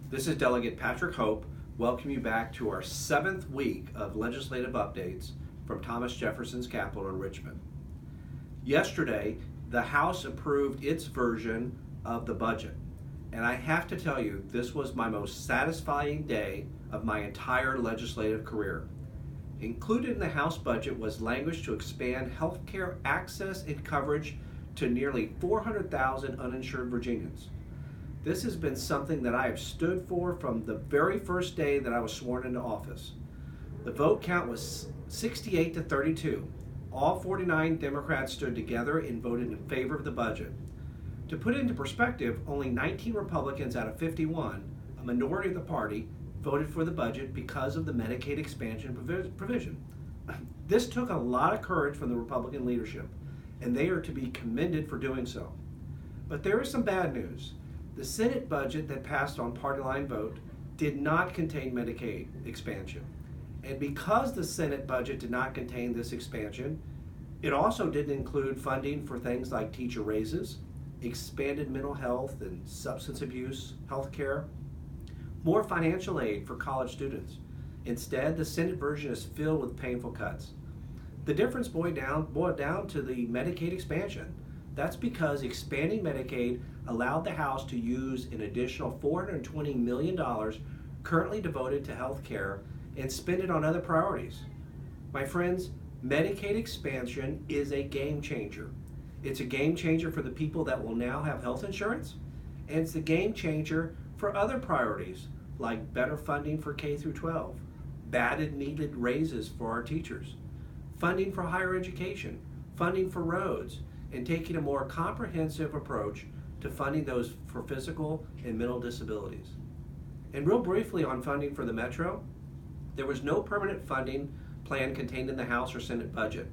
This is Delegate Patrick Hope. Welcome you back to our 7th week of legislative updates from Thomas Jefferson's Capitol in Richmond. Yesterday, the House approved its version of the budget. And I have to tell you, this was my most satisfying day of my entire legislative career. Included in the House budget was language to expand health care access and coverage to nearly 400,000 uninsured Virginians. This has been something that I have stood for from the very first day that I was sworn into office. The vote count was 68 to 32. All 49 Democrats stood together and voted in favor of the budget. To put it into perspective, only 19 Republicans out of 51, a minority of the party, voted for the budget because of the Medicaid expansion provision. This took a lot of courage from the Republican leadership, and they are to be commended for doing so. But there is some bad news. The Senate budget that passed on party line vote did not contain Medicaid expansion. And because the Senate budget did not contain this expansion, it also didn't include funding for things like teacher raises, expanded mental health and substance abuse health care, more financial aid for college students. Instead, the Senate version is filled with painful cuts. The difference boiled down to the Medicaid expansion. That's because expanding Medicaid allowed the House to use an additional $420 million currently devoted to health care and spend it on other priorities. My friends, Medicaid expansion is a game changer. It's a game changer for the people that will now have health insurance, and it's a game changer for other priorities like better funding for K through 12, bad and needed raises for our teachers, funding for higher education, funding for roads, and taking a more comprehensive approach to funding those for physical and mental disabilities. And real briefly on funding for the Metro, there was no permanent funding plan contained in the House or Senate budget.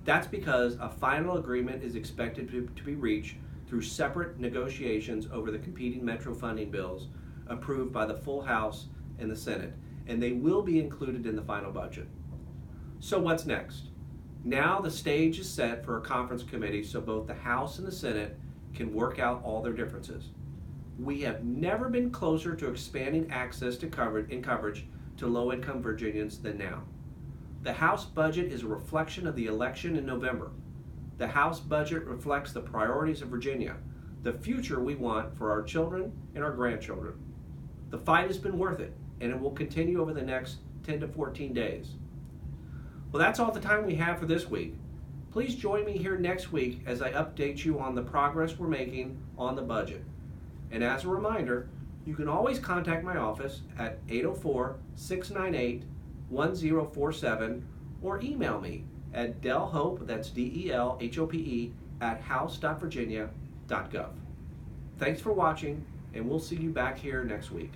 That's because a final agreement is expected to be reached through separate negotiations over the competing Metro funding bills approved by the full House and the Senate, and they will be included in the final budget. So what's next? Now the stage is set for a conference committee so both the House and the Senate can work out all their differences. We have never been closer to expanding access to coverage to low-income Virginians than now. The House budget is a reflection of the election in November. The House budget reflects the priorities of Virginia, the future we want for our children and our grandchildren. The fight has been worth it, and it will continue over the next 10 to 14 days. Well, that's all the time we have for this week. Please join me here next week as I update you on the progress we're making on the budget. And as a reminder, you can always contact my office at 804-698-1047 or email me at delhope, that's DELHOPE, at house.virginia.gov. Thanks for watching, and we'll see you back here next week.